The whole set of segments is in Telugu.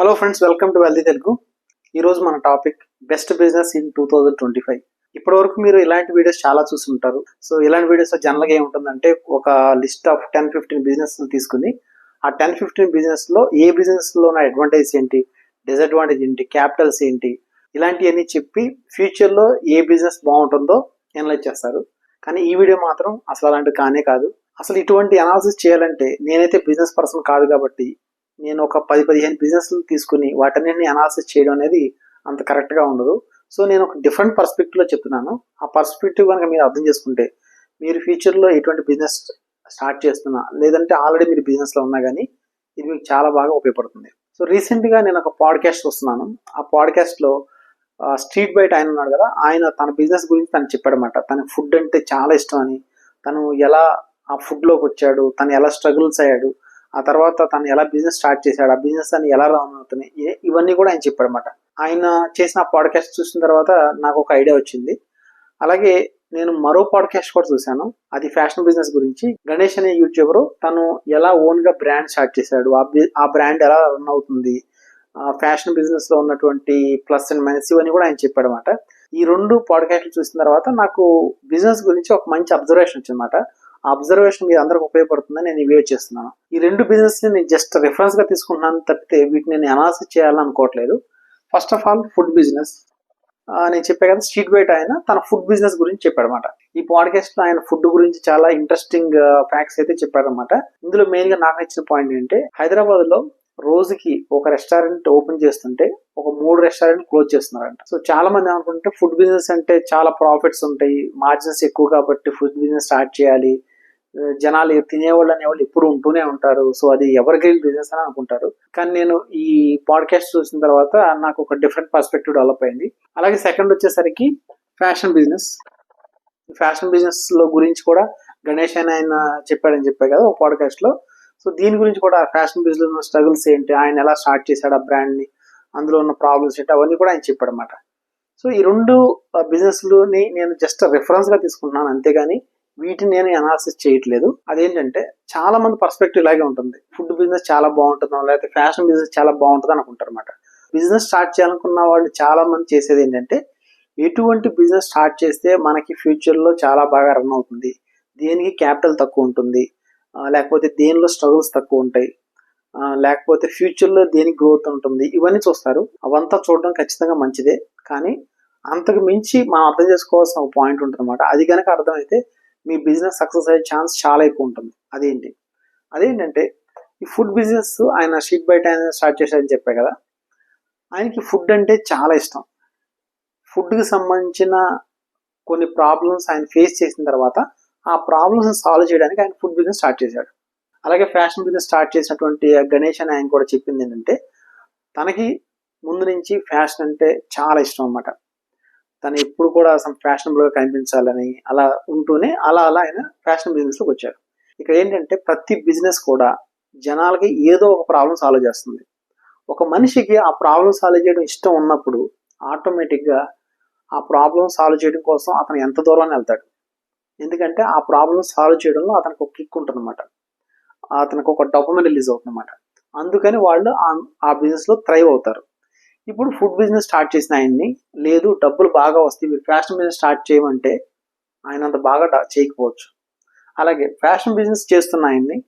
Hello friends, welcome to wealthy Telugu. ఈరోజు మన టాపిక్ బెస్ట్ బిజినెస్ ఇన్ 2025. ఇప్పటివరకు మీరు ఇలాంటి వీడియోస్ చాలా చూస్తుంటారు. సో ఇలాంటి వీడియోస్ జనరల్గా ఏముంటుందంటే ఒక లిస్ట్ ఆఫ్ 10-15 బిజినెస్ తీసుకుని ఆ 10-15 బిజినెస్లో ఏ బిజినెస్లో ఉన్న అడ్వాంటేజ్ ఏంటి, డిసడ్వాంటేజ్ ఏంటి, క్యాపిటల్స్ ఏంటి, ఇలాంటివన్నీ చెప్పి ఫ్యూచర్లో ఏ బిజినెస్ బాగుంటుందో అనలైజ్ చేస్తారు. కానీ ఈ వీడియో మాత్రం అసలు అలాంటిది కానే కాదు. అసలు ఇటువంటి అనాలిసిస్ చేయాలంటే నేనైతే బిజినెస్ పర్సన్ కాదు కాబట్టి నేను ఒక 10-15 బిజినెస్లు తీసుకుని వాటన్నిటిని అనాలిసిస్ చేయడం అనేది అంత కరెక్ట్గా ఉండదు. సో నేను ఒక డిఫరెంట్ పర్స్పెక్టివ్లో చెప్తున్నాను. ఆ పర్స్పెక్టివ్ కనుక మీరు అర్థం చేసుకుంటే మీరు ఫ్యూచర్లో ఎటువంటి బిజినెస్ స్టార్ట్ చేస్తున్నా, లేదంటే ఆల్రెడీ మీరు బిజినెస్లో ఉన్నా కానీ ఇది మీకు చాలా బాగా ఉపయోగపడుతుంది. సో రీసెంట్గా నేను ఒక పాడ్కాస్ట్ వస్తున్నాను. ఆ పాడ్కాస్ట్లో స్ట్రీట్ బయట ఆయన ఉన్నాడు కదా, ఆయన తన బిజినెస్ గురించి తను చెప్పాడనమాట. తన ఫుడ్ అంటే చాలా ఇష్టం అని, తను ఎలా ఆ ఫుడ్లోకి వచ్చాడు, తను ఎలా స్ట్రగుల్స్ అయ్యాడు, ఆ తర్వాత తను ఎలా బిజినెస్ స్టార్ట్ చేశాడు, ఆ బిజినెస్ అని ఎలా రన్ అవుతున్నాయి, ఇవన్నీ కూడా ఆయన చెప్పాడనమాట. ఆయన చేసిన పాడ్కాస్ట్ చూసిన తర్వాత నాకు ఒక ఐడియా వచ్చింది. అలాగే నేను మరో పాడ్కాస్ట్ కూడా చూశాను, అది ఫ్యాషన్ బిజినెస్ గురించి. గణేష్ అనే యూట్యూబర్ తను ఎలా ఓన్గా బ్రాండ్ స్టార్ట్ చేశాడు, ఆ బ్రాండ్ ఎలా రన్ అవుతుంది, ఫ్యాషన్ బిజినెస్ లో ఉన్నటువంటి ప్లస్ అండ్ మైనస్ ఇవన్నీ కూడా ఆయన చెప్పాడనమాట. ఈ రెండు పాడ్కాస్ట్లు చూసిన తర్వాత నాకు బిజినెస్ గురించి ఒక మంచి అబ్జర్వేషన్ వచ్చిందన్నమాట. ఆ అబ్జర్వేషన్ మీరు అందరికి ఉపయోగపడుతుందని నేను వీడియో చేస్తున్నాను. ఈ రెండు బిజినెస్ ని నేను జస్ట్ రిఫరెన్స్ గా తీసుకుంటున్నాను తప్పితే వీటిని నేను అనాలిసిస్ చేయాలని అనుకోవట్లేదు. First of all food business. నేను చెప్పే కదా, స్ట్రీట్ బయట ఆయన తన ఫుడ్ బిజినెస్ గురించి చెప్పాడనమాట. ఈ పాడ్కాస్ట్ లో ఆయన ఫుడ్ గురించి చాలా ఇంట్రెస్టింగ్ ఫ్యాక్ట్స్ అయితే చెప్పాడనమాట. ఇందులో మెయిన్ గా నాకు నచ్చిన పాయింట్ ఏంటంటే, హైదరాబాద్ లో రోజుకి ఒక రెస్టారెంట్ ఓపెన్ చేస్తుంటే ఒక 3 రెస్టారెంట్ క్లోజ్ చేస్తున్నారంట. సో చాలా మంది ఏమనుకుంటే ఫుడ్ బిజినెస్ అంటే చాలా ప్రాఫిట్స్ ఉంటాయి, మార్జిన్స్ ఎక్కువ కాబట్టి ఫుడ్ బిజినెస్ స్టార్ట్ చేయాలి, జనాలు తినేవాళ్ళు అనేవాళ్ళు ఎప్పుడు ఉంటూనే ఉంటారు, సో అది ఎవర్ గ్రీన్ బిజినెస్ అని అనుకుంటారు. కానీ నేను ఈ పాడ్కాస్ట్ చూసిన తర్వాత నాకు ఒక డిఫరెంట్ పర్స్పెక్టివ్ డెవలప్ అయింది. అలాగే సెకండ్ వచ్చేసరికి ఫ్యాషన్ బిజినెస్. ఫ్యాషన్ బిజినెస్ లో గురించి కూడా గణేష్ అని ఆయన చెప్పాడని చెప్పా కదా ఒక పాడ్కాస్ట్ లో. సో దీని గురించి కూడా ఫ్యాషన్ బిజినెస్ లో స్ట్రగుల్స్ ఏంటి, ఆయన ఎలా స్టార్ట్ చేశాడు ఆ బ్రాండ్ ని, అందులో ఉన్న ప్రాబ్లమ్స్ ఏంటి, అవన్నీ కూడా ఆయన చెప్పాడు అనమాట. సో ఈ రెండు బిజినెస్లని నేను జస్ట్ రిఫరెన్స్ గా తీసుకుంటున్నాను, అంతేగాని వీటిని నేను అనాలిసిస్ చేయట్లేదు. అదేంటంటే చాలా మంది పర్స్పెక్టివ్ ఇలాగే ఉంటుంది, ఫుడ్ బిజినెస్ చాలా బాగుంటుందో లేకపోతే ఫ్యాషన్ బిజినెస్ చాలా బాగుంటుంది అనుకుంటారు అనమాట. బిజినెస్ స్టార్ట్ చేయాలనుకున్న వాళ్ళు చాలా మంది చేసేది ఏంటంటే, ఎటువంటి బిజినెస్ స్టార్ట్ చేస్తే మనకి ఫ్యూచర్లో చాలా బాగా రన్ అవుతుంది, దేనికి క్యాపిటల్ తక్కువ ఉంటుంది, లేకపోతే దేనిలో స్ట్రగుల్స్ తక్కువ ఉంటాయి, లేకపోతే ఫ్యూచర్లో దేనికి గ్రోత్ ఉంటుంది, ఇవన్నీ చూస్తారు. అవంతా చూడడం ఖచ్చితంగా మంచిదే, కానీ అంతకు మించి మనం అర్థం చేసుకోవాల్సిన ఒక పాయింట్ ఉంటుంది అనమాట. అది కనుక అర్థమైతే మీ బిజినెస్ సక్సెస్ అయ్యే ఛాన్స్ చాలా ఎక్కువ ఉంటుంది. అదేంటంటే ఈ ఫుడ్ బిజినెస్ ఆయన షీట్ బయట ఆయన స్టార్ట్ చేశారని చెప్పా కదా, ఆయనకి ఫుడ్ అంటే చాలా ఇష్టం. ఫుడ్కి సంబంధించిన కొన్ని ప్రాబ్లమ్స్ ఆయన ఫేస్ చేసిన తర్వాత ఆ ప్రాబ్లమ్స్ సాల్వ్ చేయడానికి ఆయన ఫుడ్ బిజినెస్ స్టార్ట్ చేశాడు. అలాగే ఫ్యాషన్ బిజినెస్ స్టార్ట్ చేసినటువంటి గణేష్ అని ఆయన కూడా చెప్పింది ఏంటంటే, తనకి ముందు నుంచి ఫ్యాషన్ అంటే చాలా ఇష్టం అన్నమాట. తను ఎప్పుడు కూడా ఫ్యాషనబుల్గా కనిపించాలని అలా ఉంటూనే అలా ఆయన ఫ్యాషన్ బిజినెస్లోకి వచ్చాడు. ఇక్కడ ఏంటంటే ప్రతి బిజినెస్ కూడా జనాలకి ఏదో ఒక ప్రాబ్లం సాల్వ్ చేస్తుంది. ఒక మనిషికి ఆ ప్రాబ్లం సాల్వ్ చేయడం ఇష్టం ఉన్నప్పుడు ఆటోమేటిక్గా ఆ ప్రాబ్లం సాల్వ్ చేయడం కోసం అతను ఎంత దూరం వెళ్తాడు. ఎందుకంటే ఆ ప్రాబ్లం సాల్వ్ చేయడంలో అతనికి ఒక కిక్ ఉంటుంది అనమాట, అతనికి ఒక డోపమైన్ రిలీజ్ అవుతుంది అనమాట. అందుకని వాళ్ళు ఆ బిజినెస్లో థ్రైవ్ అవుతారు. ఇప్పుడు ఫుడ్ బిజినెస్ స్టార్ట్ చేసిన ఆయన్ని, లేదు డబ్బులు బాగా వస్తాయి మీరు ఫ్యాషన్ బిజినెస్ స్టార్ట్ చేయమంటే ఆయన అంత బాగా చేయకపోవచ్చు. అలాగే ఫ్యాషన్ బిజినెస్ చేస్తున్న ఆయన్ని,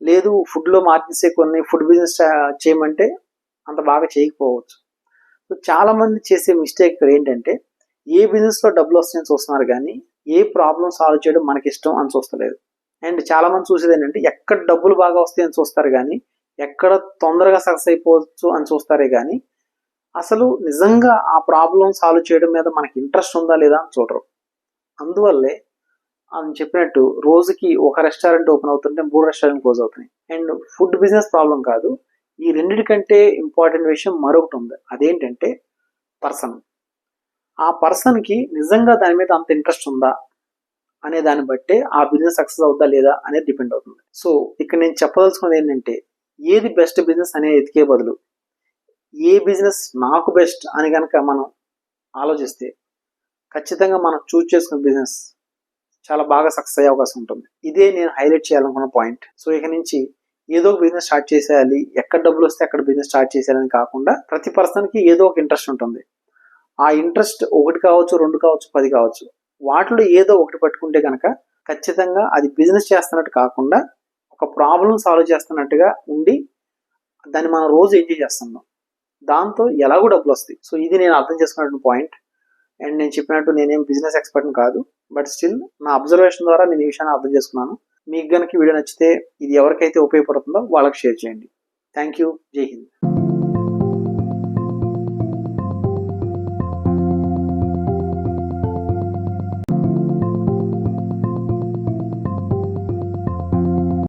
లేదు ఫుడ్లో మార్జిన్స్ కొన్ని ఫుడ్ బిజినెస్ చేయమంటే అంత బాగా చేయకపోవచ్చు. సో చాలా మంది చేసే మిస్టేక్ ఇక్కడ ఏంటంటే, ఏ బిజినెస్లో డబ్బులు వస్తాయని చూస్తున్నారు కానీ ఏ ప్రాబ్లం సాల్వ్ చేయడం మనకి ఇష్టం అని చూస్తలేదు. అండ్ చాలా మంది చూసేది ఏంటంటే, ఎక్కడ డబ్బులు బాగా వస్తాయని చూస్తారు కానీ ఎక్కడ తొందరగా సక్సెస్ అయిపోవచ్చు అని చూస్తారే కానీ అసలు నిజంగా ఆ ప్రాబ్లం సాల్వ్ చేయడం మీద మనకి ఇంట్రెస్ట్ ఉందా లేదా అని చూడరు. అందువల్లే అని చెప్పినట్టు రోజుకి ఒక రెస్టారెంట్ ఓపెన్ అవుతుంటే 3 రెస్టారెంట్ క్లోజ్ అవుతున్నాయి. అండ్ ఫుడ్ బిజినెస్ ప్రాబ్లం కాదు, ఈ రెండింటికంటే ఇంపార్టెంట్ విషయం మరొకటి ఉంది. అదేంటంటే పర్సన్. ఆ పర్సన్కి నిజంగా దాని మీద అంత ఇంట్రెస్ట్ ఉందా అనే దాన్ని బట్టే ఆ బిజినెస్ సక్సెస్ అవుద్దా లేదా అనేది డిపెండ్ అవుతుంది. సో ఇక్కడ నేను చెప్పదలుచుకున్నది ఏంటంటే, ఏది బెస్ట్ బిజినెస్ అనేది ఎతికే బదులు ఏ బిజినెస్ నాకు బెస్ట్ అని కనుక మనం ఆలోచిస్తే ఖచ్చితంగా మనం చూస్ చేసుకున్న బిజినెస్ చాలా బాగా సక్సెస్ అయ్యే అవకాశం ఉంటుంది. ఇదే నేను హైలైట్ చేయాలనుకున్న పాయింట్. సో ఇక నుంచి ఏదో ఒక బిజినెస్ స్టార్ట్ చేసేయాలి, ఎక్కడ డబ్బులు వస్తే అక్కడ బిజినెస్ స్టార్ట్ చేసేయాలని కాకుండా ప్రతి పర్సన్కి ఏదో ఒక ఇంట్రెస్ట్ ఉంటుంది. ఆ ఇంట్రెస్ట్ 1 కావచ్చు, 2 కావచ్చు, 10 కావచ్చు. వాటిలో ఏదో ఒకటి పట్టుకుంటే కనుక ఖచ్చితంగా అది బిజినెస్ చేస్తున్నట్టు కాకుండా ఒక ప్రాబ్లం సాల్వ్ చేస్తున్నట్టుగా ఉండి దాన్ని మనం రోజు ఎంజాయ్ చేస్తున్నాం. దాంతో ఎలాగో డబ్బులు వస్తాయి. సో ఇది నేను అర్థం చేసుకున్నటువంటి పాయింట్. అండ్ నేను చెప్పినట్టు నేనేం బిజినెస్ ఎక్స్పర్ట్ని కాదు, బట్ స్టిల్ నా అబ్జర్వేషన్ ద్వారా నేను ఈ విషయాన్ని అర్థం చేసుకున్నాను. మీకు కనుక వీడియో నచ్చితే ఇది ఎవరికైతే ఉపయోగపడుతుందో వాళ్ళకి షేర్ చేయండి. Thank you. జై హింద్.